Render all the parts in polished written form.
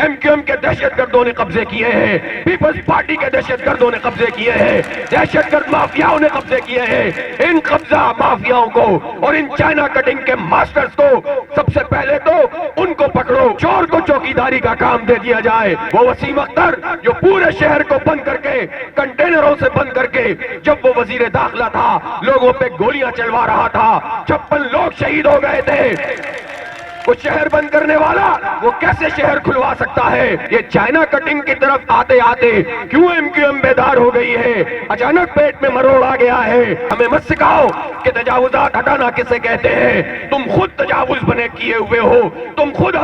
M Q M کے دہشت گردوں نے قبضے کیے ہیں، پیپلز پارٹی کے دہشت گردوں نے قبضے کیے ہیں، دہشت گرد مافیاؤں نے قبضے کیے ہیں۔ ان قبضہ مافیاؤں کو اور ان چائنا کٹنگ کے ماسٹرز کو سب سے پہلے تو ان کو پکڑو، چور کو چوکیداری کا کام دے دیا جائے۔ وہ وسیم اختر جو پورے شہر کو بند کر کے، کنٹینروں سے بند کر کے، جب وہ وزیر داخلہ تھا لوگوں پہ گولیاں چلوا رہا تھا، 56 لوگ شہید ہو گئے تھے، وہ شہر بند کرنے والا وہ کیسے شہر کھلوا سکتا ہے؟ یہ چائنا کٹنگ کی طرف آتے آتے کیوں ایم کیو ایم بیدار ہو گئی ہے؟ اچانک پیٹ میں مروڑ آ گیا ہے۔ ہمیں مت سکھاؤ کہ تجاوزات ہٹانا کسے کہتے ہیں، تم خود تجاوز بنے کیے ہوئے ہو، تم خود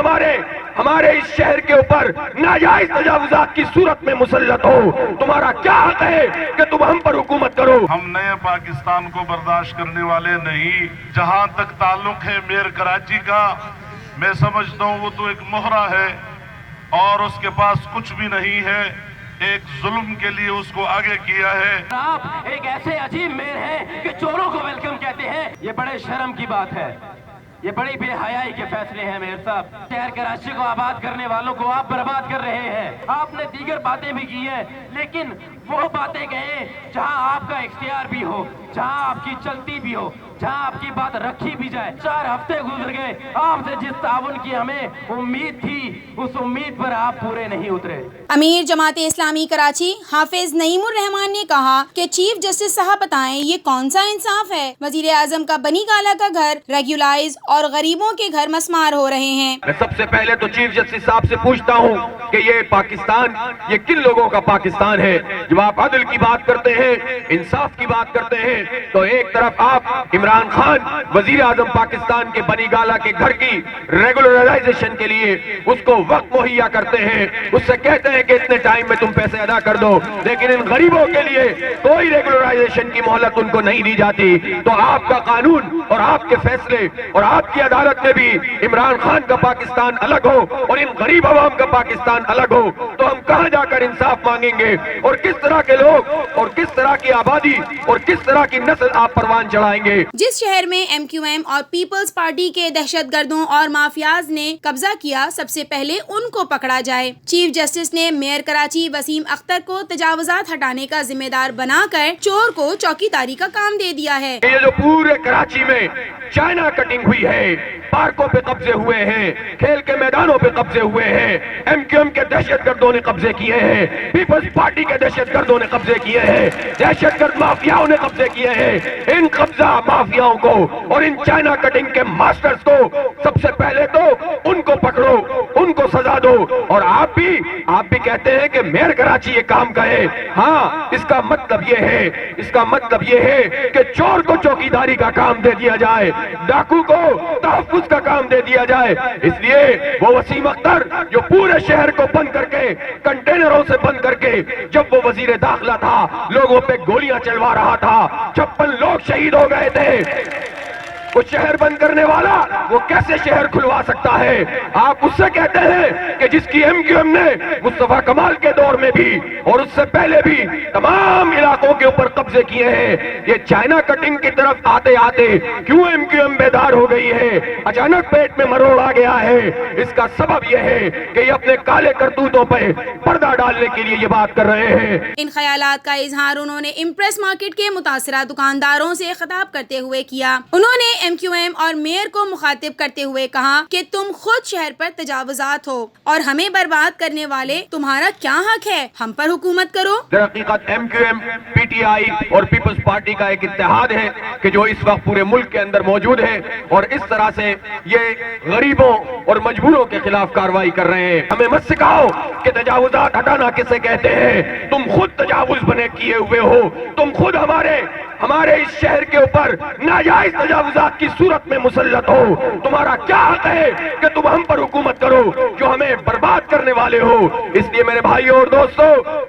ہمارے اس شہر کے اوپر ناجائز تجاوزات کی صورت میں مسلط ہو، تمہارا کیا حق ہے کہ تم ہم پر حکومت کرو؟ ہم نئے پاکستان کو برداشت کرنے والے نہیں۔ جہاں تک تعلق ہے میر کراچی کا، میں سمجھتا ہوں وہ تو ایک مہرہ ہے اور اس کے پاس کچھ بھی نہیں ہے، ایک ظلم کے لیے اس کو آگے کیا ہے۔ آپ ایک ایسے عجیب میر ہیں کہ چوروں کو ویلکم کہتے ہیں، یہ بڑے شرم کی بات ہے، یہ بڑی بے حیائی کے فیصلے ہیں میر صاحب۔ شہر کراچی کو آباد کرنے والوں کو آپ برباد کر رہے ہیں۔ آپ نے دیگر باتیں بھی کی ہیں لیکن وہ باتیں کہیں جہاں آپ کا اختیار بھی ہو، جہاں آپ کی چلتی بھی ہو، جہاں آپ کی بات رکھی بھی جائے۔ 4 ہفتے گزر گئے، آپ سے جس تعاون کی ہمیں امید تھی اس امید پر آپ پورے نہیں اترے۔ امیر جماعت اسلامی کراچی حافظ نعیم الرحمان نے کہا کہ چیف جسٹس صاحب بتائیں یہ کون سا انصاف ہے؟ وزیر اعظم کا بنی گالہ کا گھر ریگولائز اور غریبوں کے گھر مسمار ہو رہے ہیں۔ میں سب سے پہلے تو چیف جسٹس صاحب سے پوچھتا ہوں کہ یہ پاکستان یہ کن لوگوں کا پاکستان ہے؟ جب آپ عدل کی بات کرتے ہیں، انصاف کی بات کرتے ہیں، تو ایک طرف آپ عمران خان وزیر اعظم پاکستان کے بنی گالہ کے گھر کی ریگولرائزیشن کے لیے اس کو وقت مہیا کرتے ہیں، اس سے کہتے ہیں کہ اتنے ٹائم میں تم پیسے ادا کر دو، لیکن ان غریبوں کے لیے کوئی ریگولرائزیشن کی مہلت ان کو نہیں دی جاتی۔ تو آپ کا قانون اور آپ کے فیصلے اور آپ کی عدالت میں بھی عمران خان کا پاکستان الگ ہو اور ان غریب عوام کا پاکستان الگ ہو، تو ہم کہاں جا کر انصاف مانگیں گے؟ اور کس طرح کے لوگ اور کس طرح کی آبادی اور کس طرح کی نسل آپ پروان چڑھائیں گے؟ جس شہر میں ایم کیو ایم اور پیپلز پارٹی کے دہشت گردوں اور مافیاز نے قبضہ کیا، سب سے پہلے ان کو پکڑا جائے۔ چیف جسٹس نے میئر کراچی وسیم اختر کو تجاوزات ہٹانے کا ذمہ دار بنا کر چور کو چوکیداری کا کام دے دیا ہے۔ یہ جو پورے کراچی میں چائنا کٹنگ ہوئی ہے، پارکوں پہ قبضے ہوئے ہیں، کھیل کے میدانوں پہ قبضے ہوئے ہیں، ایم کیو ایم کے دہشت گردوں نے قبضے کیے ہیں، پیپلز پارٹی کے دہشت گردوں نے قبضے کیے ہیں، دہشت گرد مافیاؤں نے قبضے کیے ہیں۔ ان قبضہ مافیاؤں کو اور ان چائنا کٹنگ کے ماسٹرز کو سب سے پہلے تو ان کو پکڑو، ان کو سزا دو۔ اور آپ بھی کہتے ہیں کہ میئر کراچی یہ کام کرے۔ ہاں، اس کا مطلب یہ ہے کہ چور کو چوکیداری کا کام دے دیا جائے، ڈاکو کو تحفظ کا کام دے دیا جائے۔ اس لیے وہ وسیم اختر جو پورے شہر کو بند کر کے، کنٹینروں سے بند کر کے، جب وہ وزیر داخلہ تھا لوگوں پہ گولیاں چلوا رہا تھا، 56 لوگ شہید ہو گئے تھے، وہ شہر بند کرنے والا وہ کیسے شہر کھلوا سکتا ہے؟ آپ اس سے کہتے ہیں کہ جس کی ایم کیو ایم نے مصطفیٰ کمال کے دور میں بھی اور اس سے پہلے بھی تمام علاقوں کے اوپر قبضے کیے ہیں۔ یہ چائنا کٹنگ کی طرف آتے آتے کیوں ایم کیو ایم بیدار ہو گئی ہے؟ اچانک پیٹ میں مروڑ آ گیا ہے۔ اس کا سبب یہ ہے کہ یہ اپنے کالے کرتوتوں پہ پردہ ڈالنے کے لیے یہ بات کر رہے ہیں۔ ان خیالات کا اظہار انہوں نے امپریس مارکیٹ کے متاثرہ دکانداروں سے خطاب کرتے ہوئے کیا۔ انہوں نے ایم کیو ایم اور میئر کو مخاطب کرتے ہوئے کہا کہ تم خود شہر پر تجاوزات ہو اور ہمیں برباد کرنے والے تمہارا کیا حق ہے؟ ہم پر حکومت کرو۔ در حقیقت M Q M, P T I اور پیپلز پارٹی کا ایک اتحاد ہے کہ جو اس وقت پورے ملک کے اندر موجود ہے اور اس طرح سے یہ غریبوں اور مجبوروں کے خلاف کارروائی کر رہے ہیں۔ ہمیں مت سکھاؤ کہ تجاوزات ہٹانا کسے کہتے ہیں، تم خود تجاوز بنے کیے ہوئے ہو، تم خود ہمارے اس شہر کے اوپر ناجائز تجاوزات کی صورت میں مسلط ہو، تمہارا کیا حق ہے کہ تم ہم پر حکومت کرو جو ہمیں برباد کرنے والے ہو؟ اس لیے میرے بھائیوں اور دوستو،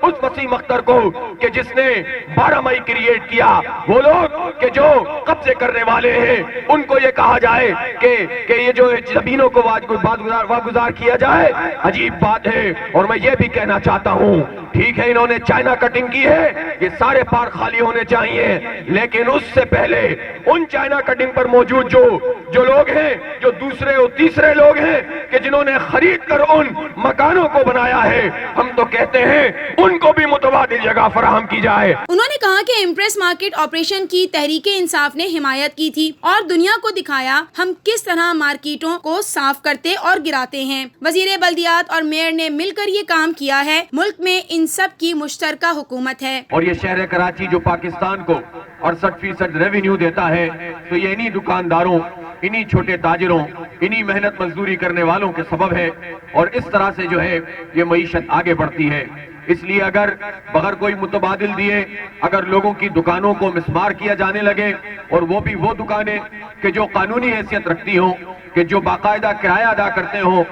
اس وسیم اختر کو کہ جس نے 12 مئی کریٹ کیا، وہ لوگ کہ جو قبضے کرنے والے ہیں ان کو یہ کہا جائے کہ یہ جو زمینوں کو واگزار کیا جائے، عجیب بات ہے۔ اور میں یہ بھی کہنا چاہتا ہوں، ٹھیک ہے انہوں نے چائنا کٹنگ کی ہے، یہ سارے پارک خالی ہونے چاہیے، لیکن اس سے پہلے ان چائنا کٹنگ پر موجود جو لوگ ہیں، جو دوسرے اور تیسرے لوگ ہیں کہ جنہوں نے خرید کر ان مکانوں کو بنایا ہے، ہم تو کہتے ہیں ان کو بھی متبادل جگہ فراہم کی جائے۔ انہوں نے کہا کہ امپریس مارکیٹ آپریشن کی تحریک انصاف نے حمایت کی تھی اور دنیا کو دکھایا ہم کس طرح مارکیٹوں کو صاف کرتے اور گراتے ہیں۔ وزیر بلدیات اور میئر نے مل کر یہ کام کیا ہے۔ ملک میں ان سب کی مشترکہ حکومت ہے۔ اور یہ شہر کراچی جو پاکستان کو 68% ریونیو دیتا ہے، تو یہ انہی دکانداروں، انہی چھوٹے تاجروں، انہی محنت مزدوری کرنے والوں کے سبب ہے، اور اس طرح سے جو ہے یہ معیشت آگے بڑھتی ہے۔ اس لیے اگر بغیر کوئی متبادل دیے اگر لوگوں کی دکانوں کو مسمار کیا جانے لگے، اور وہ بھی وہ دکانیں کہ جو قانونی حیثیت رکھتی ہوں، کہ جو باقاعدہ کرایہ ادا کرتے ہوں،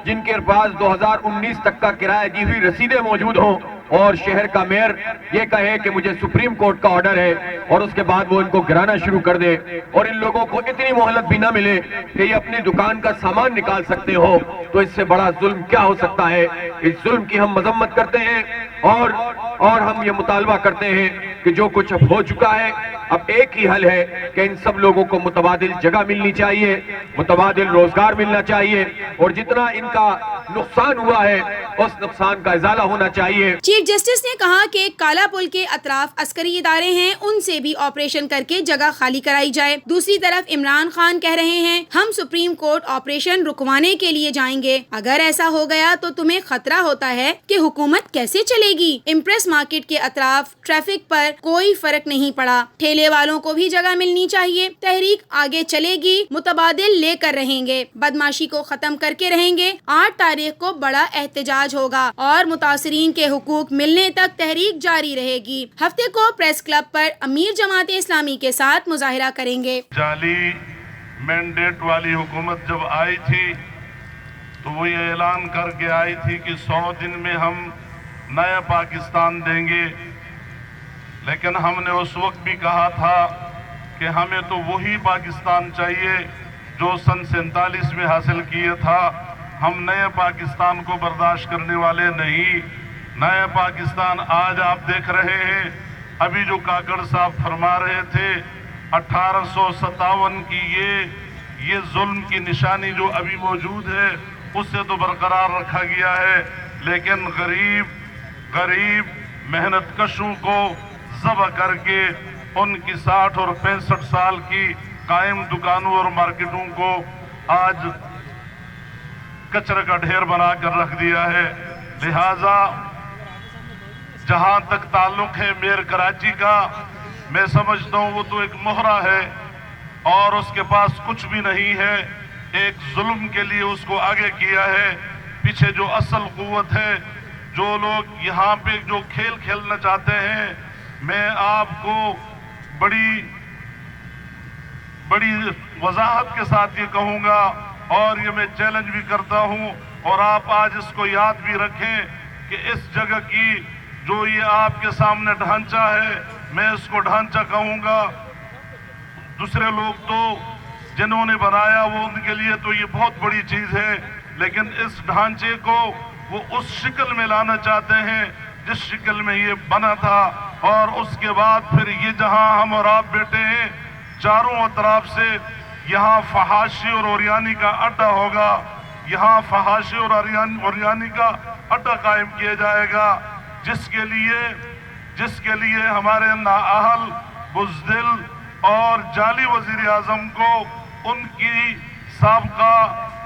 جن کے پاس 2019 تک کا کرایہ دی ہوئی رسیدیں موجود ہوں، اور شہر کا میئر یہ کہے کہ مجھے سپریم کورٹ کا آرڈر ہے، اور اس کے بعد وہ ان کو گرانا شروع کر دے، اور ان لوگوں کو اتنی مہلت بھی نہ ملے کہ یہ اپنی دکان کا سامان نکال سکتے ہو، تو اس سے بڑا ظلم کیا ہو سکتا ہے؟ اس ظلم کی ہم مذمت کرتے ہیں، اور ہم یہ مطالبہ کرتے ہیں کہ جو کچھ اب ہو چکا ہے، اب ایک ہی حل ہے کہ ان سب لوگوں کو متبادل جگہ ملنی چاہیے، متبادل روزگار ملنا چاہیے، اور جتنا ان کا نقصان ہوا ہے اس نقصان کا ازالہ ہونا چاہیے۔ چیف جسٹس نے کہا کہ کالا پل کے اطراف عسکری ادارے ہیں، ان سے بھی آپریشن کر کے جگہ خالی کرائی جائے۔ دوسری طرف عمران خان کہہ رہے ہیں ہم سپریم کورٹ آپریشن رکوانے کے لیے جائیں گے۔ اگر ایسا ہو گیا تو تمہیں خطرہ ہوتا ہے کہ حکومت کیسے چلے گی۔ امپریس مارکیٹ کے اطراف ٹریفک پر کوئی فرق نہیں پڑا، ٹھیلے والوں کو بھی جگہ ملنی چاہیے۔ تحریک آگے چلے گی، متبادل لے کر رہیں گے، بدماشی کو ختم کر کے رہیں گے۔ 8 تاریخ کو بڑا احتجاج ہوگا اور متاثرین کے حقوق ملنے تک تحریک جاری رہے گی۔ ہفتے کو پریس کلب پر امیر جماعت اسلامی کے ساتھ مظاہرہ کریں گے۔ جعلی مینڈیٹ والی حکومت جب آئی تھی تو وہ یہ اعلان کر کے آئی تھی کہ 100 دن میں ہم نیا پاکستان دیں گے، لیکن ہم نے اس وقت بھی کہا تھا کہ ہمیں تو وہی پاکستان چاہیے جو سن 47 میں حاصل کیا تھا۔ ہم نئے پاکستان کو برداشت کرنے والے نہیں۔ نیا پاکستان آج آپ دیکھ رہے ہیں، ابھی جو کاکڑ صاحب فرما رہے تھے 1857 کی یہ ظلم کی نشانی جو ابھی موجود ہے اسے تو برقرار رکھا گیا ہے، لیکن غریب محنت کشوں کو ذبح کر کے ان کی 60 اور 65 سال کی قائم دکانوں اور مارکیٹوں کو آج کچرے کا ڈھیر بنا کر رکھ دیا ہے۔ لہٰذا جہاں تک تعلق ہے میئر کراچی کا، میں سمجھتا ہوں وہ تو ایک مہرہ ہے اور اس کے پاس کچھ بھی نہیں ہے۔ ایک ظلم کے لیے اس کو آگے کیا ہے۔ پیچھے جو اصل قوت ہے، جو لوگ یہاں پہ جو کھیل کھیلنا چاہتے ہیں، میں آپ کو بڑی وضاحت کے ساتھ یہ کہوں گا، اور یہ میں چیلنج بھی کرتا ہوں، اور آپ آج اس کو یاد بھی رکھیں کہ اس جگہ کی جو یہ آپ کے سامنے ڈھانچہ ہے، میں اس کو ڈھانچہ کہوں گا۔ دوسرے لوگ تو جنہوں نے بنایا وہ ان کے لیے تو یہ بہت بڑی چیز ہے، لیکن اس ڈھانچے کو وہ اس شکل میں لانا چاہتے ہیں جس شکل میں یہ بنا تھا، اور اس کے بعد پھر یہ جہاں ہم اور آپ بیٹھے ہیں، چاروں اطراف سے یہاں فحاشی اور اوریانی کا اڈا ہوگا، یہاں فحاشی اور اوریانی کا اڈا قائم کیا جائے گا، جس کے لیے ہمارے نااہل، بزدل اور جعلی وزیر اعظم کو ان کی سابقہ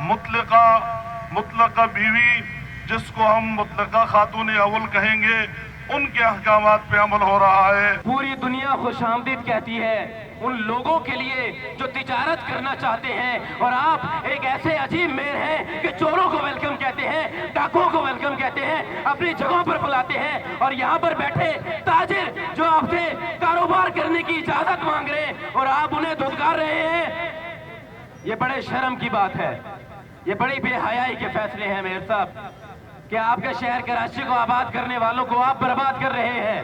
مطلقہ بیوی، جس کو ہم مطلقہ خاتون اول کہیں گے، ان کے احکامات پہ عمل ہو رہا ہے۔ پوری دنیا خوش آمدید کہتی ہے ان لوگوں کے لیے جو تجارت کرنا چاہتے ہیں، اور آپ ایک ایسے عجیب میر ہیں کہ چوروں کو ویلکم کہتے ہیں، ڈاکوؤں کو ویلکم کہتے ہیں، اپنی جگہوں پر بلاتے ہیں، اور یہاں پر بیٹھے تاجر جو آپ سے کاروبار کرنے کی اجازت مانگ رہے ہیں اور آپ انہیں دھتکار رہے ہیں، یہ بڑے شرم کی بات ہے، یہ بڑی بے حیائی کے فیصلے ہیں میئر صاحب، کہ آپ کے شہر کراچی کو آباد کرنے والوں کو آپ برباد کر رہے ہیں،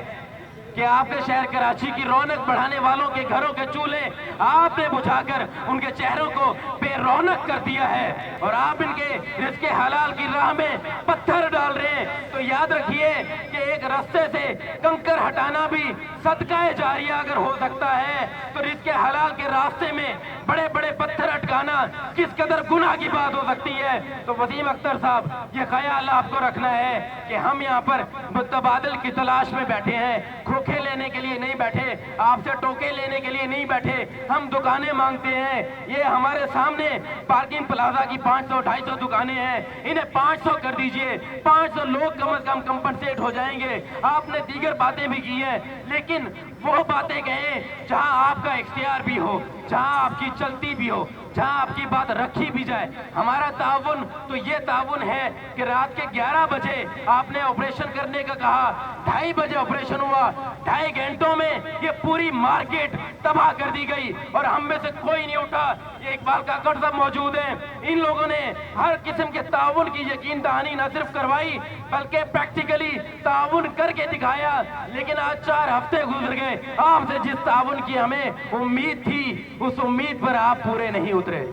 کہ آپ کے شہر کراچی کی رونق بڑھانے والوں کے گھروں کے چولہے آپ نے بجھا کر ان کے چہروں کو بے رونق کر دیا ہے، اور آپ ان کے رزق حلال کی راہ میں پتھر ڈال رہے ہیں۔ تو یاد رکھیے کہ ایک رستے سے کنکر ہٹانا بھی صدقہ جاریہ اگر ہو سکتا ہے تو رزق حلال کے راستے میں بڑے بڑے پتھر اٹکانا کس قدر گناہ کی بات ہو سکتی ہے. تو وسیم اختر صاحب یہ خیال آپ کو رکھنا ہے کہ ہم یہاں پر متبادل کی تلاش میں بیٹھے ہیں, کھوکھے لینے کے لیے نہیں بیٹھے, آپ سے ٹوکے لینے کے لیے نہیں بیٹھے, ہم دکانیں مانگتے ہیں. یہ ہمارے سامنے پارکنگ پلازا کی 500-250 دکانیں ہیں, انہیں 500 کر دیجئے, 500 لوگ کم از کم کمپنسیٹ ہو جائیں گے. آپ نے دیگر باتیں بھی کی ہیں, لیکن وہ باتیں کہیں جہاں آپ کا اختیار بھی ہو, جہاں آپ کی چلتی بھی ہو, جہاں آپ کی بات رکھی بھی جائے. ہمارا تعاون تو یہ تعاون ہے کہ رات کے 11 بجے آپ نے آپریشن کرنے کا کہا, 2:30 بجے آپریشن ہوا, 2.5 گھنٹوں میں یہ پوری مارکیٹ تباہ کر دی گئی اور ہم میں سے کوئی نہیں اٹھا. یہ اقبال کاکڑ صاحب موجود ہیں, ان لوگوں نے ہر قسم کے تعاون کی یقین دہانی نہ صرف کروائی بلکہ پریکٹیکلی تعاون کر کے دکھایا. لیکن آج 4 ہفتے گزر گئے, آپ سے جس تعاون کی ہمیں امید تھی اس امید پر آپ پورے نہیں اترے.